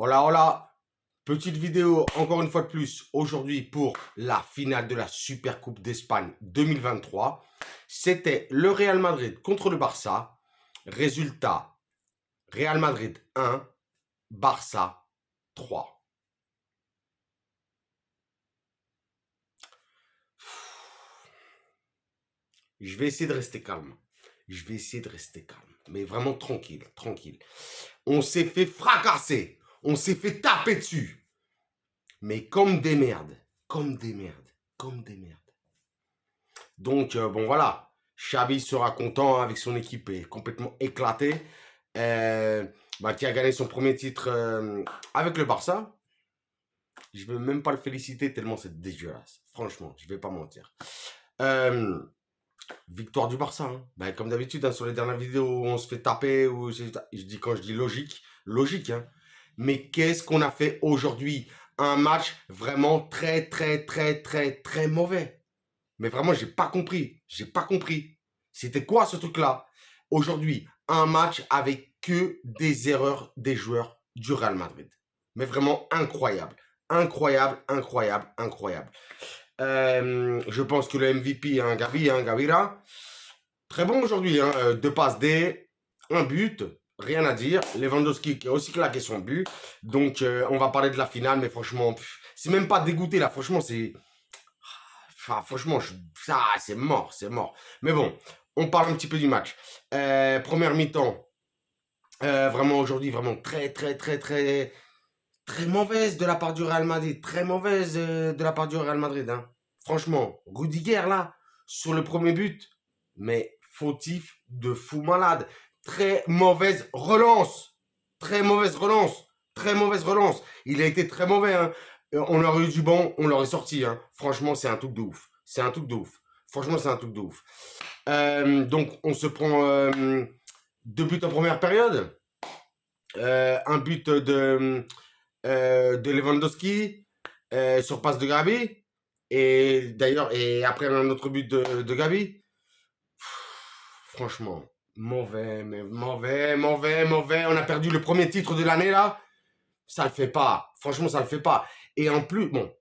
Hola, hola. Petite vidéo, encore une fois de plus, aujourd'hui pour la finale de la Supercoupe d'Espagne 2023. C'était le Real Madrid contre le Barça. Résultat, Real Madrid 1, Barça 3. Je vais essayer de rester calme. Je vais essayer de rester calme. Mais vraiment tranquille, tranquille. On s'est fait fracasser. On s'est fait taper dessus. Mais comme des merdes. Comme des merdes. Comme des merdes. Donc, bon, voilà. Xavi sera content avec son équipe est complètement éclatée. Qui a gagné son premier titre avec le Barça. Je ne veux même pas le féliciter tellement c'est dégueulasse. Franchement, je ne vais pas mentir. Victoire du Barça. Hein. Comme d'habitude, hein, sur les dernières vidéos où on se fait taper, quand je dis logique, logique. Hein. Mais qu'est-ce qu'on a fait aujourd'hui? Un match vraiment très, très, très, très, très mauvais. Mais vraiment, j'ai pas compris. J'ai pas compris. C'était quoi ce truc-là? Aujourd'hui, un match avec que des erreurs des joueurs du Real Madrid. Mais vraiment incroyable. Incroyable, incroyable, incroyable. Je pense que le MVP, hein, Gavira, très bon aujourd'hui. Hein, 2 passes D, un but, rien à dire. Lewandowski qui a aussi claqué son but. Donc, on va parler de la finale, mais franchement, c'est même pas dégoûté là. Franchement, c'est... Enfin, franchement, ça, c'est mort, c'est mort. Mais bon, on parle un petit peu du match. Première mi-temps, vraiment aujourd'hui, vraiment très, très, très, très, très mauvaise de la part du Real Madrid. Très mauvaise de la part du Real Madrid. Hein. Franchement, Rudiger, là, sur le premier but, mais fautif de fou malade. Très mauvaise relance. Très mauvaise relance. Très mauvaise relance. Il a été très mauvais. Hein. On aurait eu du bon, on l'aurait sorti. Hein. Franchement, c'est un truc de ouf. C'est un truc de ouf. Franchement, c'est un truc de ouf. Donc, on se prend 2 buts en première période. Un but de Lewandowski sur passe de Gabi. Et d'ailleurs, et après un autre but de Gabi. Franchement, mauvais, mais mauvais, mauvais, mauvais. On a perdu le premier titre de l'année là. Ça le fait pas. Franchement, ça le fait pas. Et en plus, bon,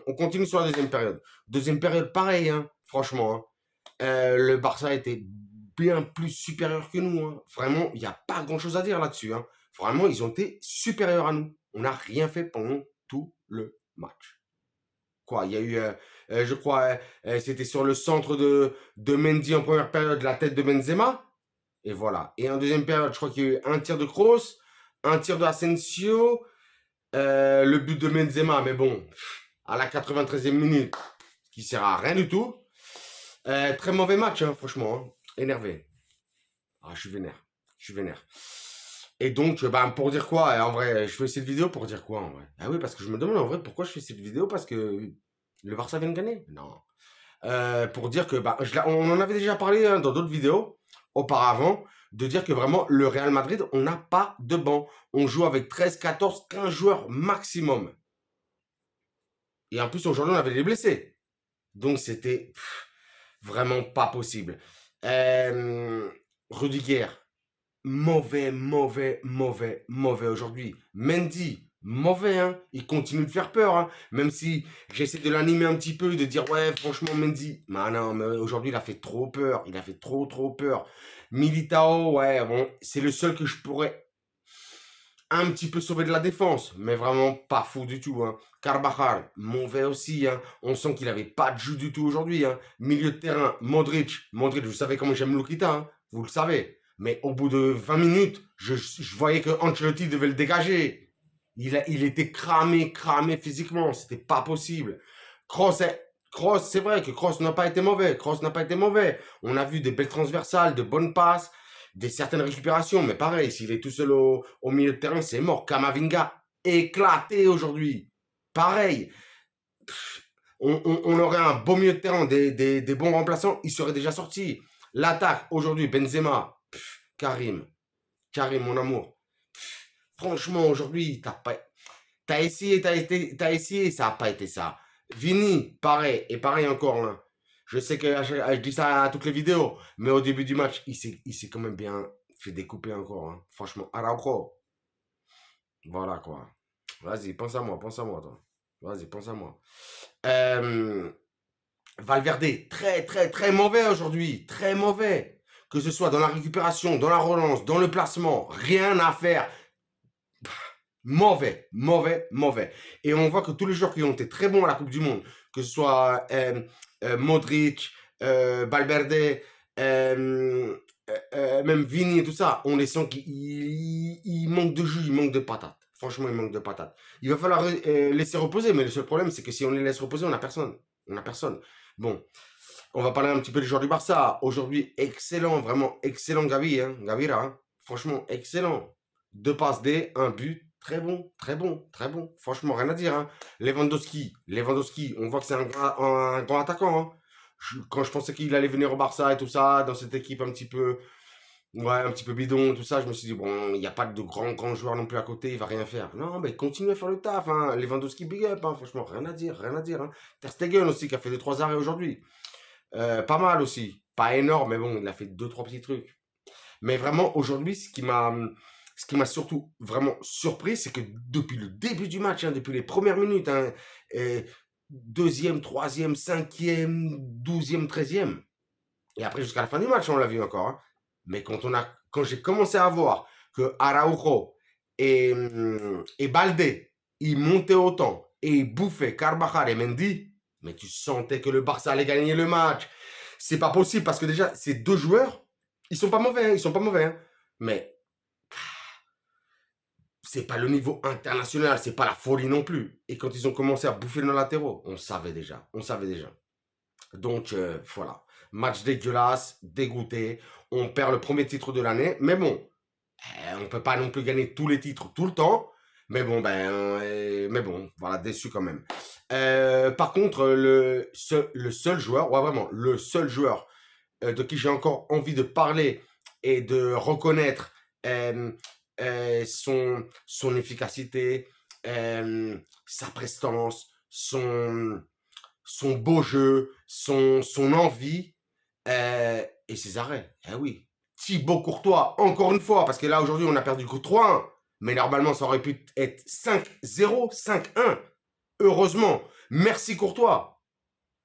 on continue sur la deuxième période. Deuxième période, pareil, hein, franchement. Hein. Le Barça était bien plus supérieur que nous. Hein. Vraiment, il n'y a pas grand chose à dire là-dessus. Hein. Vraiment, ils ont été supérieurs à nous. On n'a rien fait pendant tout le match. Quoi, il y a eu, je crois, c'était sur le centre de Mendy en première période, la tête de Benzema. Et voilà. Et en deuxième période, je crois qu'il y a eu un tir de Kroos, un tir de Asensio, le but de Benzema. Mais bon, à la 93e minute, qui sert à rien du tout. Très mauvais match, hein, franchement. Hein. Énervé. Ah, je suis vénère. Je suis vénère. Et donc, pour dire quoi, en vrai, je fais cette vidéo pour dire quoi, en vrai? Ah oui, parce que je me demande en vrai pourquoi je fais cette vidéo, parce que le Barça vient de gagner? Non. Pour dire que, on en avait déjà parlé hein, dans d'autres vidéos auparavant, de dire que vraiment, le Real Madrid, on n'a pas de banc. On joue avec 13, 14, 15 joueurs maximum. Et en plus, aujourd'hui, on avait des blessés. Donc, c'était vraiment pas possible. Rudiger, mauvais, mauvais, mauvais, mauvais aujourd'hui. Mendy, mauvais, hein. Il continue de faire peur, hein. Même si j'essaie de l'animer un petit peu, de dire, ouais, franchement, Mendy. Mais non, mais aujourd'hui, il a fait trop peur. Il a fait trop, trop peur. Militao, ouais, bon, c'est le seul que je pourrais un petit peu sauver de la défense, mais vraiment pas fou du tout. Hein. Carvajal, mauvais aussi. Hein. On sent qu'il n'avait pas de jus du tout aujourd'hui. Hein. Milieu de terrain, Modric. Modric, vous savez comment j'aime Lukita, hein. Vous le savez. Mais au bout de 20 minutes, je voyais que Ancelotti devait le dégager. Il était cramé, cramé physiquement. C'était pas possible. Kroos, c'est vrai que Kroos n'a pas été mauvais. Kroos n'a pas été mauvais. On a vu des belles transversales, de bonnes passes des certaines récupérations, mais pareil, s'il est tout seul au milieu de terrain, c'est mort. Kamavinga, éclaté aujourd'hui. Pareil, on aurait un beau milieu de terrain, des bons remplaçants, il serait déjà sorti. L'attaque, aujourd'hui, Benzema, Karim, mon amour. Franchement, aujourd'hui, t'as essayé, t'as essayé, ça n'a pas été ça. Vini, pareil, et pareil encore. Hein. Je sais que je dis ça à toutes les vidéos, mais au début du match, il s'est quand même bien fait découper encore. Hein. Franchement, Araujo. Voilà quoi. Vas-y, pense à moi, toi. Vas-y, pense à moi. Valverde, très, très, très mauvais aujourd'hui. Très mauvais. Que ce soit dans la récupération, dans la relance, dans le placement, rien à faire. Mauvais, mauvais, mauvais. Et on voit que tous les joueurs qui ont été très bons à la Coupe du Monde, que ce soit Modric, Valverde, même Vini et tout ça, on les sent qu'ils manquent de jus, ils manquent de patates. Franchement, ils manquent de patates. Il va falloir laisser reposer, mais le seul problème, c'est que si on les laisse reposer, on n'a personne. On n'a personne. Bon, on va parler un petit peu du joueur du Barça. Aujourd'hui, excellent, vraiment excellent Gavi, hein, Gavira. Hein. Franchement, excellent. 2 passes D, un but. Très bon, très bon, très bon. Franchement, rien à dire. Hein. Lewandowski, on voit que c'est un grand attaquant. Hein. Quand je pensais qu'il allait venir au Barça et tout ça, dans cette équipe un petit peu bidon, tout ça, je me suis dit, bon, il n'y a pas de grand joueur non plus à côté, il va rien faire. Non, mais continue à faire le taf. Hein. Lewandowski, big up. Hein. Franchement, rien à dire, rien à dire. Hein. Ter Stegen aussi, qui a fait 2-3 arrêts aujourd'hui. Pas mal aussi. Pas énorme, mais bon, il a fait 2-3 petits trucs. Mais vraiment, aujourd'hui, ce qui m'a surtout vraiment surpris, c'est que depuis le début du match, hein, depuis les premières minutes, hein, deuxième, troisième, cinquième, 12e, 13e, et après jusqu'à la fin du match, on l'a vu encore. Hein. Mais quand j'ai commencé à voir que Araujo et Balde, ils montaient autant et ils bouffaient Carvajal et Mendy, mais tu sentais que le Barça allait gagner le match. C'est pas possible parce que déjà, ces deux joueurs, ils sont pas mauvais, hein, ils sont pas mauvais. Hein. Mais c'est pas le niveau international, c'est pas la folie non plus. Et quand ils ont commencé à bouffer nos latéraux, on savait déjà. Donc voilà, match dégueulasse, dégoûté. On perd le premier titre de l'année, mais bon, on peut pas non plus gagner tous les titres tout le temps. Mais bon, voilà, déçu quand même. Par contre, le seul joueur, ouais vraiment, le seul joueur de qui j'ai encore envie de parler et de reconnaître son efficacité, sa prestance, son beau jeu, son envie et ses arrêts. Eh oui. Thibaut Courtois, encore une fois, parce que là aujourd'hui on a perdu que 3-1, mais normalement ça aurait pu être 5-0, 5-1. Heureusement, merci Courtois.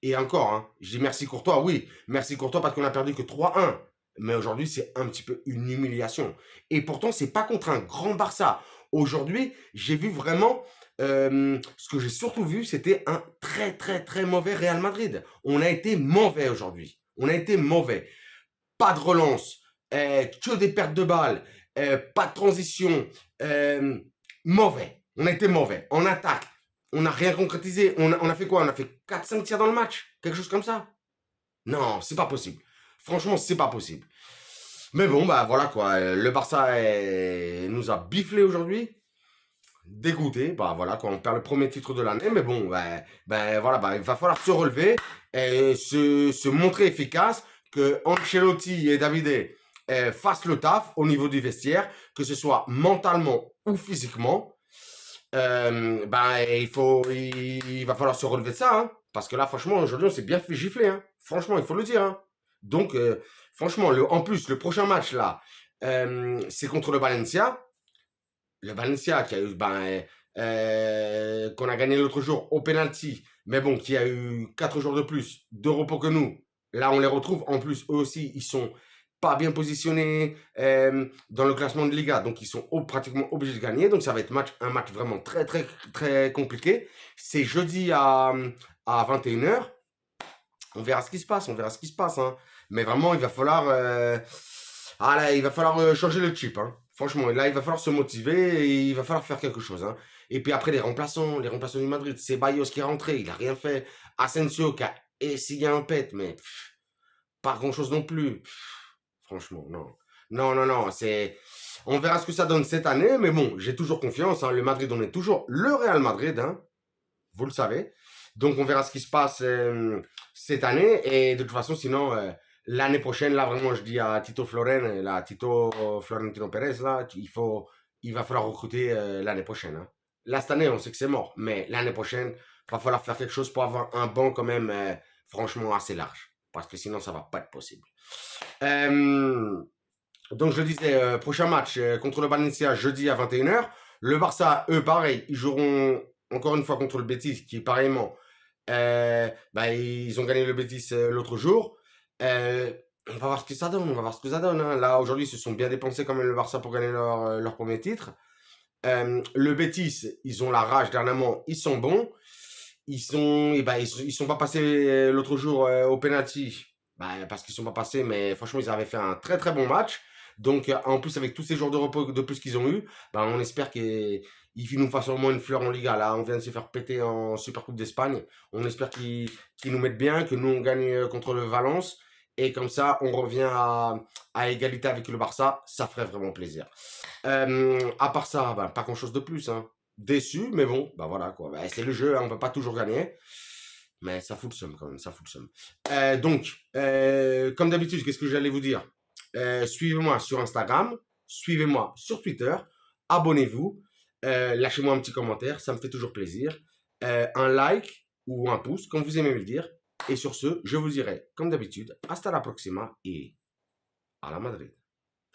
Et encore, hein, je dis merci Courtois, oui, merci Courtois parce qu'on a perdu que 3-1. Mais aujourd'hui, c'est un petit peu une humiliation. Et pourtant, c'est pas contre un grand Barça. Aujourd'hui, j'ai vu vraiment, ce que j'ai surtout vu, c'était un très, très, très mauvais Real Madrid. On a été mauvais aujourd'hui. On a été mauvais. Pas de relance, que des pertes de balles, pas de transition. Mauvais. On a été mauvais. En attaque, on n'a rien concrétisé. On a fait quoi? On a fait 4-5 tirs dans le match. Quelque chose comme ça. Non, c'est pas possible. Franchement, c'est pas possible. Mais bon, bah voilà quoi. Le Barça nous a biflé aujourd'hui. Dégoûté. Bah voilà quoi. On perd le premier titre de l'année. Mais bon, voilà, il va falloir se relever et se montrer efficace. Que Ancelotti et Davide fassent le taf au niveau du vestiaire. Que ce soit mentalement ou physiquement. Il va falloir se relever de ça. Hein, parce que là, franchement, aujourd'hui, on s'est bien fait gifler. Hein. Franchement, il faut le dire. Hein. Donc, franchement, en plus, le prochain match, là, c'est contre le Valencia. Le Valencia qui a eu, qu'on a gagné l'autre jour au penalty, mais bon, qui a eu 4 jours de plus de repos que nous. Là, on les retrouve. En plus, eux aussi, ils sont pas bien positionnés dans le classement de Liga, donc ils sont pratiquement obligés de gagner. Donc ça va être un match vraiment très très très compliqué. C'est jeudi à 21h. On verra ce qui se passe, hein. Mais vraiment, il va falloir changer le chip. Hein. Franchement, là, il va falloir se motiver et il va falloir faire quelque chose. Hein. Et puis après, les remplaçants du Madrid. Ceballos qui est rentré, il a rien fait. Asensio qui a essayé un pet, mais pas grand-chose non plus. Franchement, non. Non, on verra ce que ça donne cette année, mais bon, j'ai toujours confiance. Hein. Le Madrid, on est toujours le Real Madrid, hein. Vous le savez. Donc, on verra ce qui se passe cette année. Et de toute façon, sinon, l'année prochaine, là, vraiment, je dis à Tito Florentino Pérez, là, il va falloir recruter l'année prochaine. Hein. Là, cette année, on sait que c'est mort. Mais l'année prochaine, il va falloir faire quelque chose pour avoir un banc quand même, franchement, assez large. Parce que sinon, ça va pas être possible. Donc, je le disais, prochain match contre le Valencia jeudi à 21h. Le Barça, eux, pareil, ils joueront encore une fois contre le Betis, qui est pareillement. Ils ont gagné le Betis l'autre jour. Euh, on va voir ce que ça donne. On va voir ce que ça donne, hein. Là, aujourd'hui, ils se sont bien dépensés quand même le Barça pour gagner leur premier titre. Le Betis, ils ont la rage dernièrement. Ils sont bons. Ils sont pas passés l'autre jour au penalty. Parce qu'ils sont pas passés, mais franchement, ils avaient fait un très très bon match. Donc, en plus, avec tous ces jours de repos de plus qu'ils ont eu, on espère qu'ils nous fassent au moins une fleur en Liga. Là, on vient de se faire péter en Super Coupe d'Espagne. On espère qu'ils nous mettent bien, que nous, on gagne contre le Valence. Et comme ça, on revient à égalité avec le Barça. Ça ferait vraiment plaisir. À part ça, pas grand-chose de plus, hein. Déçu, mais bon, voilà quoi. C'est le jeu, hein, on peut pas toujours gagner. Mais ça fout le seum quand même, ça fout le seum. Comme d'habitude, qu'est-ce que j'allais vous dire? Suivez-moi sur Instagram, suivez-moi sur Twitter, abonnez-vous, lâchez-moi un petit commentaire, ça me fait toujours plaisir. Un like ou un pouce, comme vous aimez me le dire. Et sur ce, je vous dirai, comme d'habitude, hasta la próxima et à la Madrid.